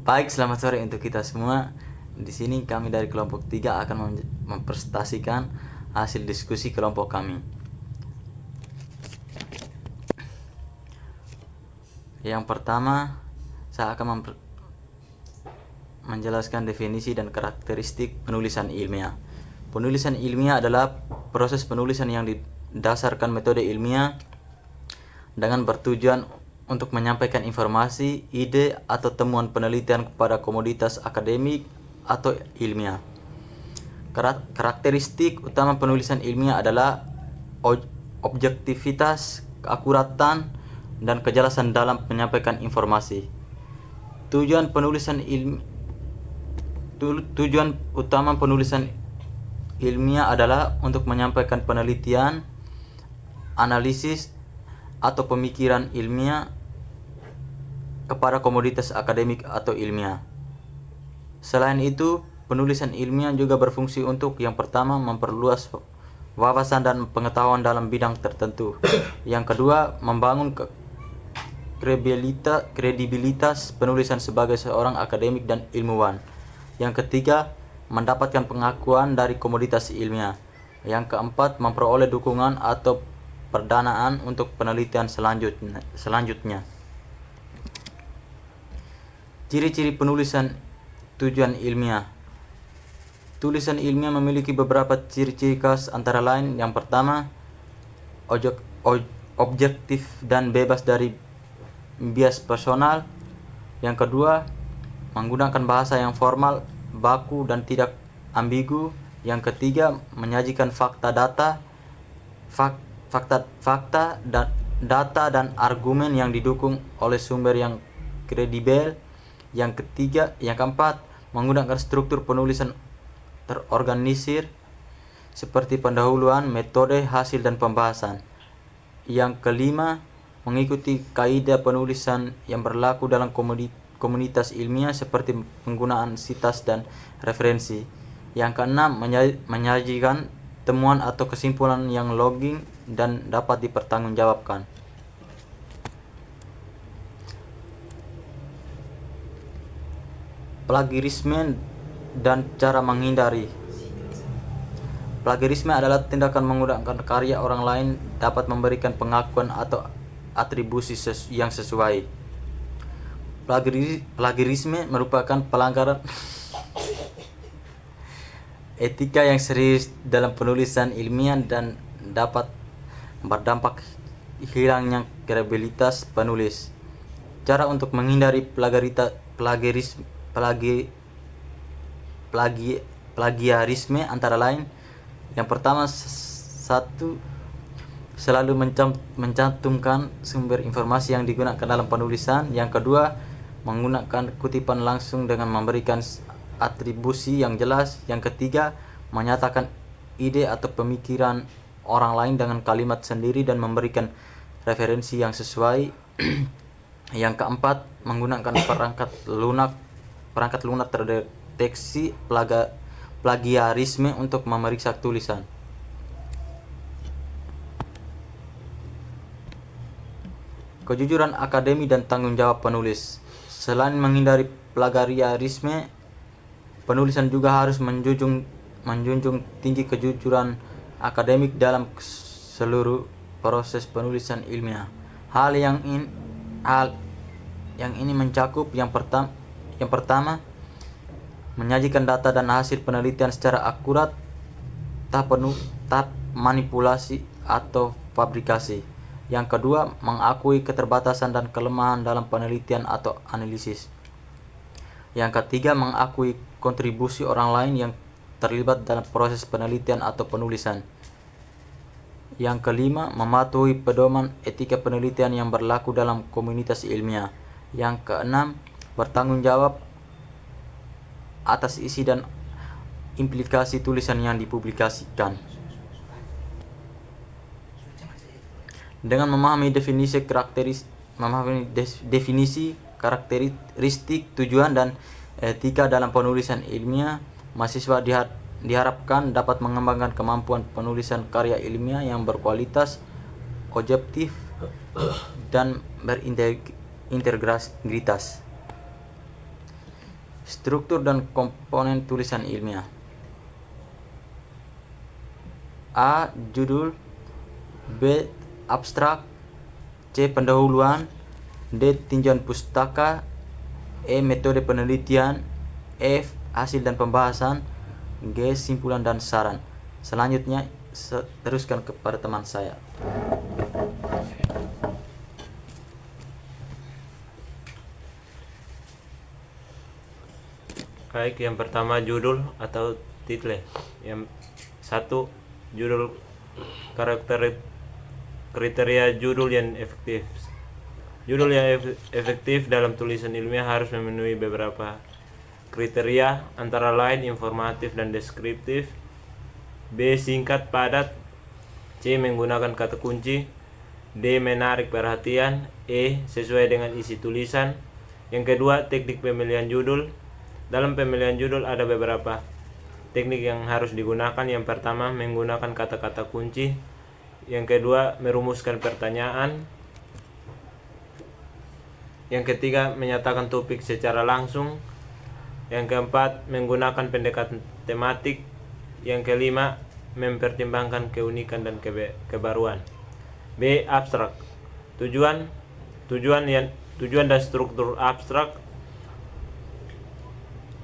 Baik, selamat sore untuk kita semua. Di sini kami dari kelompok 3 akan mempresentasikan hasil diskusi kelompok kami. Yang pertama, saya akan menjelaskan definisi dan karakteristik penulisan ilmiah. Penulisan ilmiah adalah proses penulisan yang didasarkan metode ilmiah dengan bertujuan untuk menyampaikan informasi, ide, atau temuan penelitian kepada komoditas akademik atau ilmiah. Karakteristik utama penulisan ilmiah adalah objektivitas, keakuratan, dan kejelasan dalam menyampaikan informasi. Tujuan utama penulisan ilmiah adalah untuk menyampaikan penelitian, analisis, atau pemikiran ilmiah kepada komoditas akademik atau ilmiah. Selain itu, penulisan ilmiah juga berfungsi untuk yang pertama memperluas wawasan dan pengetahuan dalam bidang tertentu. Yang kedua, membangun kredibilitas penulisan sebagai seorang akademik dan ilmuwan. Yang ketiga, mendapatkan pengakuan dari komoditas ilmiah. Yang keempat, memperoleh dukungan atau pendanaan untuk penelitian selanjutnya. Ciri-ciri penulisan tujuan ilmiah. Tulisan ilmiah memiliki beberapa ciri-ciri khas, antara lain yang pertama, objektif dan bebas dari bias personal. Yang kedua, menggunakan bahasa yang formal, baku, dan tidak ambigu. Yang ketiga, menyajikan fakta, data dan argumen yang didukung oleh sumber yang kredibel. Yang keempat, menggunakan struktur penulisan terorganisir seperti pendahuluan, metode, hasil, dan pembahasan. Yang kelima, mengikuti kaidah penulisan yang berlaku dalam komunitas ilmiah seperti penggunaan sitas dan referensi. Yang keenam, menyajikan temuan atau kesimpulan yang logis dan dapat dipertanggungjawabkan. Plagiarisme dan cara menghindari. Plagiarisme adalah tindakan menggunakan karya orang lain dapat memberikan pengakuan atau atribusi yang sesuai. Plagiarisme merupakan pelanggaran etika yang serius dalam penulisan ilmiah dan dapat berdampak hilangnya kredibilitas penulis. Cara untuk menghindari plagiarisme antara lain, yang pertama, selalu mencantumkan sumber informasi yang digunakan dalam penulisan. Yang kedua, menggunakan kutipan langsung dengan memberikan atribusi yang jelas. Yang ketiga, menyatakan ide atau pemikiran orang lain dengan kalimat sendiri dan memberikan referensi yang sesuai. Yang keempat, menggunakan perangkat lunak terdeteksi plagiarisme untuk memeriksa tulisan. Kejujuran akademi dan tanggung jawab penulis. Selain menghindari plagiarisme, penulisan juga harus menjunjung tinggi kejujuran akademik dalam seluruh proses penulisan ilmiah. Hal yang ini mencakup yang pertama, menyajikan data dan hasil penelitian secara akurat, tak manipulasi atau fabrikasi. Yang kedua, mengakui keterbatasan dan kelemahan dalam penelitian atau analisis. Yang ketiga, mengakui kontribusi orang lain yang terlibat dalam proses penelitian atau penulisan. Yang kelima, mematuhi pedoman etika penelitian yang berlaku dalam komunitas ilmiah. Yang keenam, bertanggung jawab atas isi dan implikasi tulisan yang dipublikasikan. Dengan memahami definisi karakteristik tujuan dan etika dalam penulisan ilmiah, mahasiswa diharapkan dapat mengembangkan kemampuan penulisan karya ilmiah yang berkualitas, objektif, dan berintegritas. Struktur dan komponen tulisan ilmiah. A. Judul. B. Abstrak. C. Pendahuluan. D. Tinjauan pustaka. E. Metode penelitian. F. Hasil dan pembahasan. G. Simpulan dan saran. Selanjutnya teruskan kepada teman saya. Baik, yang pertama judul atau title. Yang satu, judul. Kriteria judul yang efektif. Judul yang efektif dalam tulisan ilmiah harus memenuhi beberapa kriteria, antara lain informatif dan deskriptif. B. Singkat padat. C. Menggunakan kata kunci. D. Menarik perhatian. E. Sesuai dengan isi tulisan. Yang kedua, teknik pemilihan judul. Dalam pemilihan judul ada beberapa teknik yang harus digunakan. Yang pertama, menggunakan kata-kata kunci. Yang kedua, merumuskan pertanyaan. Yang ketiga, menyatakan topik secara langsung. Yang keempat, menggunakan pendekatan tematik. Yang kelima, mempertimbangkan keunikan dan kebaruan. B. Abstrak. Tujuan dan struktur abstrak.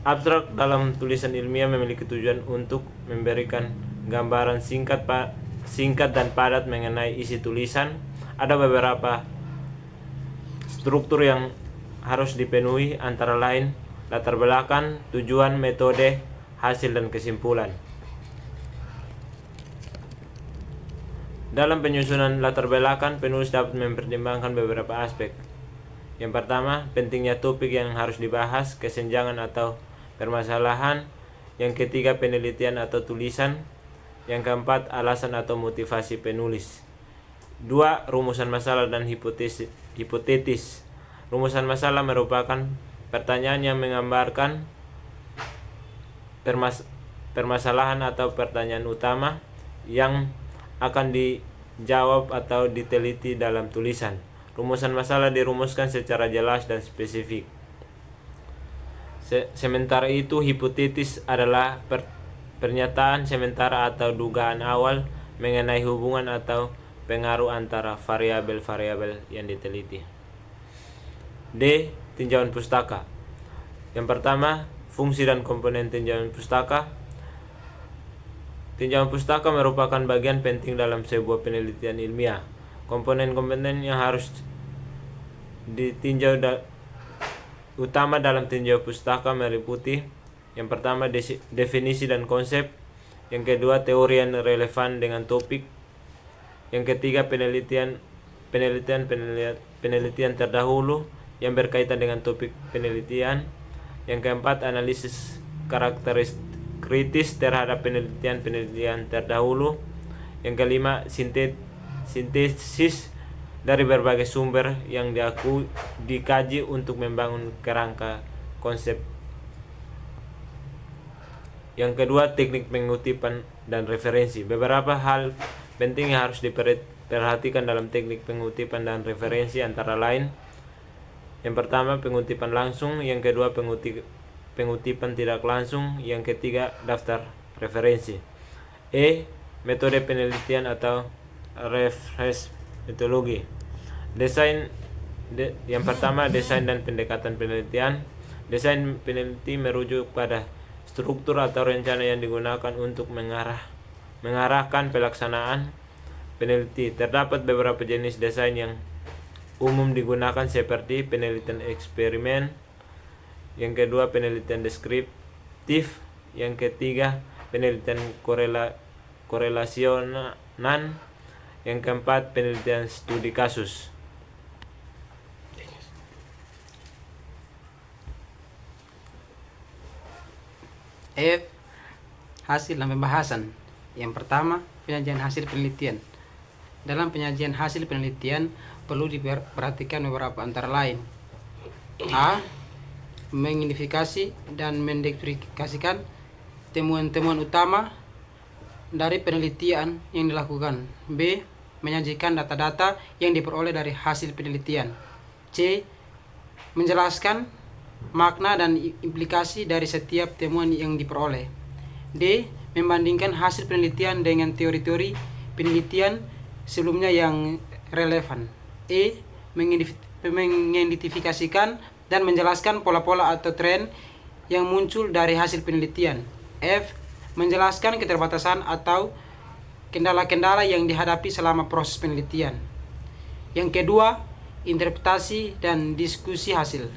Abstrak dalam tulisan ilmiah memiliki tujuan untuk memberikan gambaran singkat dan padat mengenai isi tulisan. Ada beberapa struktur yang harus dipenuhi, antara lain latar belakang, tujuan, metode, hasil, dan kesimpulan. Dalam penyusunan latar belakang, penulis dapat mempertimbangkan beberapa aspek. Yang pertama, pentingnya topik yang harus dibahas, kesenjangan atau permasalahan. Yang ketiga, penelitian atau tulisan. Yang keempat, alasan atau motivasi penulis. 2. Rumusan masalah dan hipotetis. Rumusan masalah merupakan pertanyaan yang menggambarkan permasalahan atau pertanyaan utama yang akan dijawab atau diteliti dalam tulisan. Rumusan masalah dirumuskan secara jelas dan spesifik. Sementara itu, hipotetis adalah pernyataan sementara atau dugaan awal mengenai hubungan atau pengaruh antara variabel-variabel yang diteliti. D. Tinjauan pustaka. Yang pertama, fungsi dan komponen tinjauan pustaka. Tinjauan pustaka merupakan bagian penting dalam sebuah penelitian ilmiah. Komponen-komponen yang harus ditinjau utama dalam tinjau pustaka meliputi: yang pertama, definisi dan konsep. Yang kedua, teori yang relevan dengan topik. Yang ketiga, penelitian terdahulu yang berkaitan dengan topik penelitian. Yang keempat, analisis karakteristik kritis terhadap penelitian terdahulu. Yang kelima, sintesis dari berbagai sumber yang dikaji untuk membangun kerangka konsep. Yang kedua, teknik pengutipan dan referensi. Beberapa hal penting yang harus diperhatikan dalam teknik pengutipan dan referensi, antara lain: yang pertama, pengutipan langsung. Yang kedua, pengutipan tidak langsung. Yang ketiga, daftar referensi. E. Metode penelitian atau reference metodologi. Yang pertama, desain dan pendekatan penelitian. Desain peneliti merujuk pada struktur atau rencana yang digunakan untuk mengarahkan pelaksanaan peneliti. Terdapat beberapa jenis desain yang umum digunakan, seperti penelitian eksperimen. Yang kedua, penelitian deskriptif. Yang ketiga, penelitian korelasionan. Yang keempat, penelitian studi kasus. F. Hasil dan pembahasan. Yang pertama, penyajian hasil penelitian. Dalam penyajian hasil penelitian perlu diperhatikan beberapa, antara lain: A. Mengidentifikasi dan mendeskripsikan temuan-temuan utama dari penelitian yang dilakukan. B. Menyajikan data-data yang diperoleh dari hasil penelitian. C. Menjelaskan makna dan implikasi dari setiap temuan yang diperoleh. D. Membandingkan hasil penelitian dengan teori-teori penelitian sebelumnya yang relevan. E. Mengidentifikasikan dan menjelaskan pola-pola atau tren yang muncul dari hasil penelitian. F. Menjelaskan keterbatasan atau kendala-kendala yang dihadapi selama proses penelitian. Yang kedua, interpretasi dan diskusi hasil.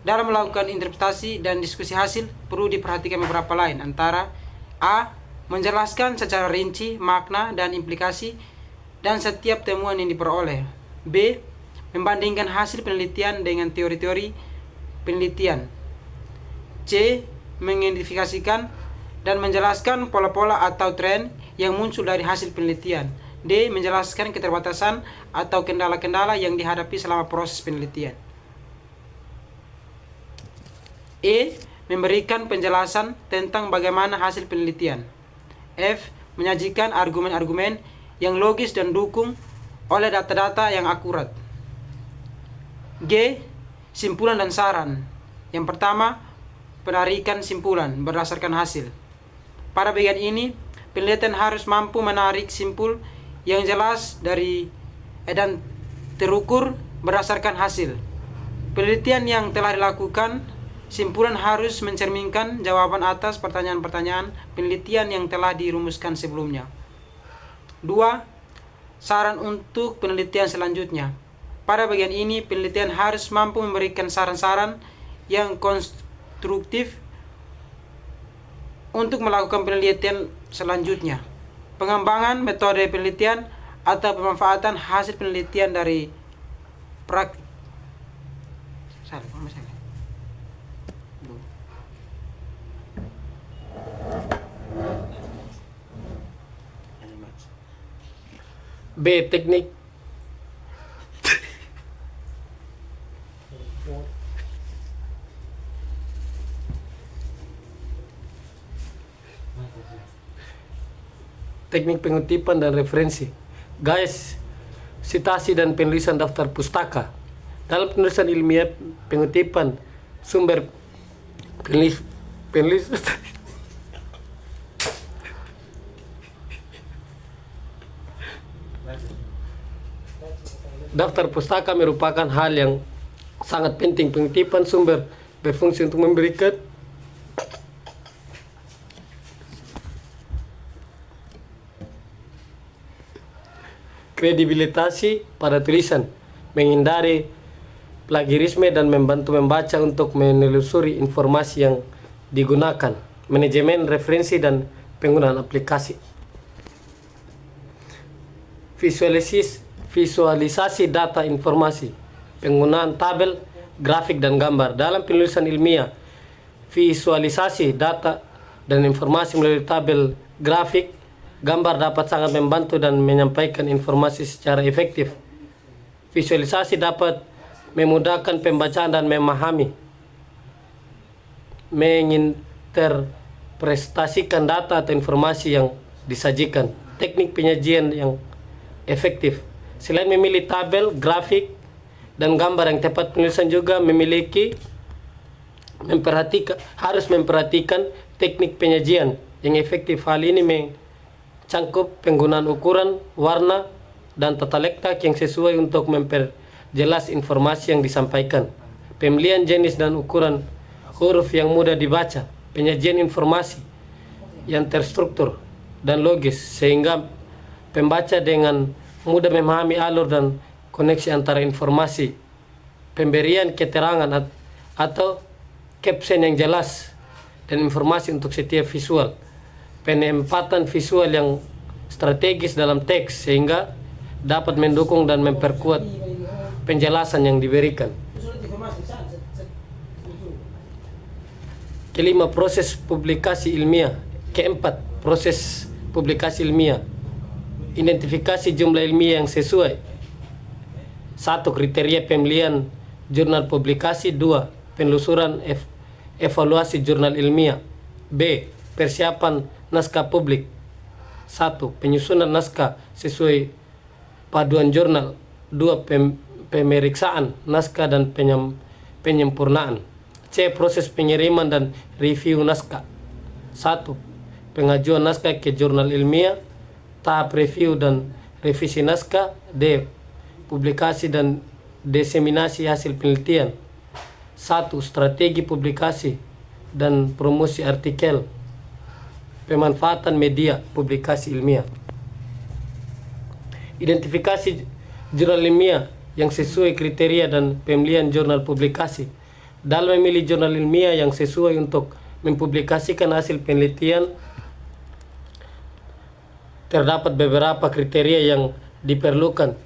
Dalam melakukan interpretasi dan diskusi hasil, perlu diperhatikan beberapa lain, antara A. Menjelaskan secara rinci makna dan implikasi dan setiap temuan yang diperoleh. B. Membandingkan hasil penelitian dengan teori-teori penelitian. C. Mengidentifikasikan dan menjelaskan pola-pola atau tren yang muncul dari hasil penelitian. D. Menjelaskan keterbatasan atau kendala-kendala yang dihadapi selama proses penelitian. E. Memberikan penjelasan tentang bagaimana hasil penelitian. F. Menyajikan argumen-argumen yang logis dan dukung oleh data-data yang akurat. G. Simpulan dan saran. Yang pertama, penarikan simpulan berdasarkan hasil. Pada bagian ini, penelitian harus mampu menarik simpul yang jelas dan terukur berdasarkan hasil. Penelitian yang telah dilakukan, simpulan harus mencerminkan jawaban atas pertanyaan-pertanyaan penelitian yang telah dirumuskan sebelumnya. 2. Saran untuk penelitian selanjutnya. Pada bagian ini, penelitian harus mampu memberikan saran-saran yang konstruktif untuk melakukan penelitian selanjutnya. Pengembangan metode penelitian atau pemanfaatan hasil penelitian dari praktik. B. Teknik pengutipan dan referensi. Guys, sitasi dan penulisan daftar pustaka. Dalam penulisan ilmiah, pengutipan sumber penulis daftar pustaka merupakan hal yang sangat penting. Pengutipan sumber berfungsi untuk memberikan kredibilitas pada tulisan, menghindari plagiarisme dan membantu membaca untuk menelusuri informasi yang digunakan. Manajemen referensi dan penggunaan aplikasi. Visualisasi data informasi, penggunaan tabel, grafik dan gambar. Dalam penulisan ilmiah, visualisasi data dan informasi melalui tabel, grafik, gambar dapat sangat membantu dan menyampaikan informasi secara efektif. Visualisasi dapat memudahkan pembacaan dan memahami, menginterpretasikan data atau informasi yang disajikan. Teknik penyajian yang efektif. Selain memilih tabel, grafik, dan gambar yang tepat, penulisan juga harus memperhatikan teknik penyajian yang efektif. Hal ini mencangkup penggunaan ukuran, warna, dan tata letak yang sesuai untuk memperjelas informasi yang disampaikan. Pemilihan jenis dan ukuran huruf yang mudah dibaca. Penyajian informasi yang terstruktur dan logis sehingga pembaca dengan mudah memahami alur dan koneksi antara informasi. Pemberian keterangan atau caption yang jelas dan informasi untuk setiap visual. Penempatan visual yang strategis dalam teks sehingga dapat mendukung dan memperkuat penjelasan yang diberikan. Kelima, proses publikasi ilmiah. Keempat, proses publikasi ilmiah. Identifikasi jumlah ilmiah yang sesuai. 1. Kriteria pemilihan jurnal publikasi. 2. Penelusuran evaluasi jurnal ilmiah. B. Persiapan naskah publik. 1. Penyusunan naskah sesuai paduan jurnal. 2. Pemeriksaan naskah dan penyempurnaan. C. Proses pengiriman dan review naskah. 1. Pengajuan naskah ke jurnal ilmiah. Tahap review dan revisi naskah. D. Publikasi dan diseminasi hasil penelitian. 1. Strategi publikasi dan promosi artikel. Pemanfaatan media publikasi ilmiah. Identifikasi jurnal ilmiah yang sesuai kriteria dan pemilihan jurnal publikasi. Dalam memilih jurnal ilmiah yang sesuai untuk mempublikasikan hasil penelitian, terdapat beberapa kriteria yang diperlukan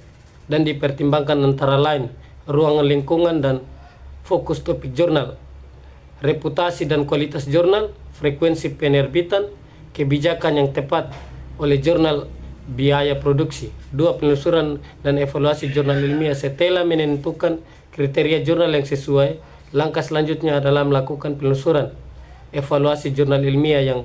dan dipertimbangkan, antara lain ruangan lingkungan dan fokus topik jurnal, reputasi dan kualitas jurnal, frekuensi penerbitan, kebijakan yang tepat oleh jurnal, biaya produksi. 2. Penelusuran dan evaluasi jurnal ilmiah. Setelah menentukan kriteria jurnal yang sesuai, langkah selanjutnya adalah melakukan penelusuran evaluasi jurnal ilmiah yang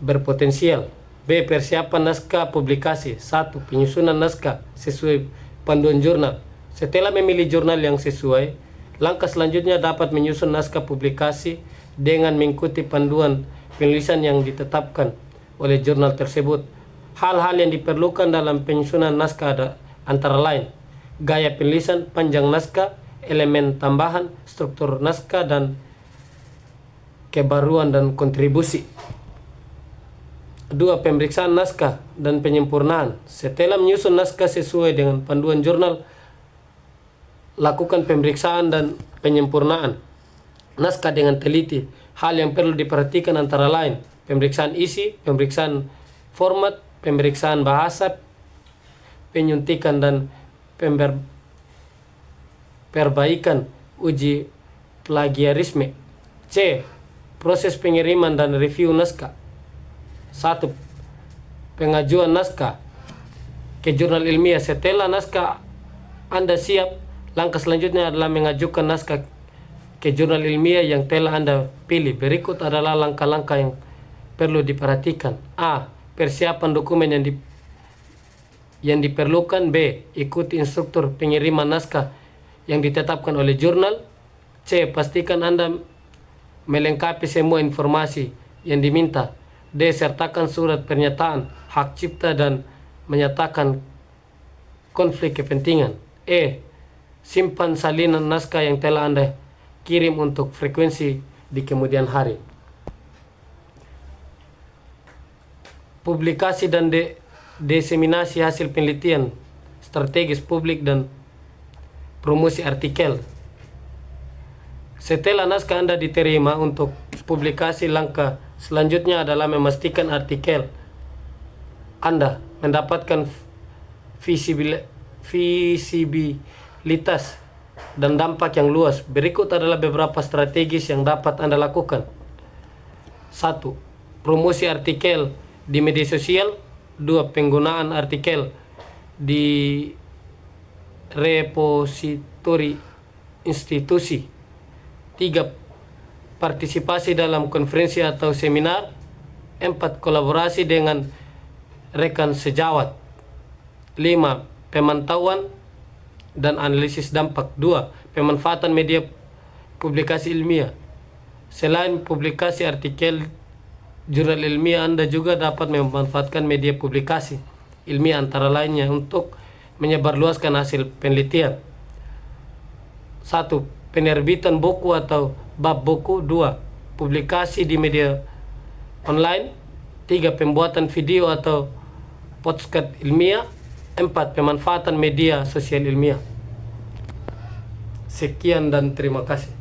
berpotensial. B. Persiapan naskah publikasi. 1. Penyusunan naskah sesuai panduan jurnal. Setelah memilih jurnal yang sesuai, langkah selanjutnya dapat menyusun naskah publikasi dengan mengikuti panduan penulisan yang ditetapkan oleh jurnal tersebut. Hal-hal yang diperlukan dalam penyusunan naskah ada antara lain gaya penulisan, panjang naskah, elemen tambahan, struktur naskah, dan kebaruan dan kontribusi. 2. Pemeriksaan naskah dan penyempurnaan. Setelah menyusun naskah sesuai dengan panduan jurnal, lakukan pemeriksaan dan penyempurnaan naskah dengan teliti. Hal yang perlu diperhatikan antara lain pemeriksaan isi, pemeriksaan format, pemeriksaan bahasa, penyuntikan dan perbaikan, uji plagiarisme. C. Proses pengiriman dan review naskah. 1. Pengajuan naskah ke jurnal ilmiah. Setelah naskah Anda siap, langkah selanjutnya adalah mengajukan naskah ke jurnal ilmiah yang telah Anda pilih. Berikut adalah langkah-langkah yang perlu diperhatikan. A. Persiapan dokumen yang diperlukan. B. Ikuti instruktur pengiriman naskah yang ditetapkan oleh jurnal. C. Pastikan Anda melengkapi semua informasi yang diminta. D. Sertakan surat pernyataan hak cipta dan menyatakan konflik kepentingan. E. Simpan salinan naskah yang telah Anda kirim untuk frekuensi di kemudian hari. Publikasi dan diseminasi hasil penelitian, strategis publik dan promosi artikel. Setelah naskah Anda diterima untuk publikasi, langkah selanjutnya adalah memastikan artikel Anda mendapatkan visibilitas dan dampak yang luas. Berikut adalah beberapa strategis yang dapat Anda lakukan. 1. Promosi artikel di media sosial. 2. Penggunaan artikel di repositori institusi. 3. Partisipasi dalam konferensi atau seminar. 4. Kolaborasi dengan rekan sejawat. 5. Pemantauan dan analisis dampak. 2. Pemanfaatan media publikasi ilmiah. Selain publikasi artikel jurnal ilmiah, Anda juga dapat memanfaatkan media publikasi ilmiah antara lainnya untuk menyebarluaskan hasil penelitian. 1. Penerbitan buku atau bab buku. 2. Publikasi di media online. 3. Pembuatan video atau podcast ilmiah. 4. Pemanfaatan media sosial ilmiah. Sekian dan terima kasih.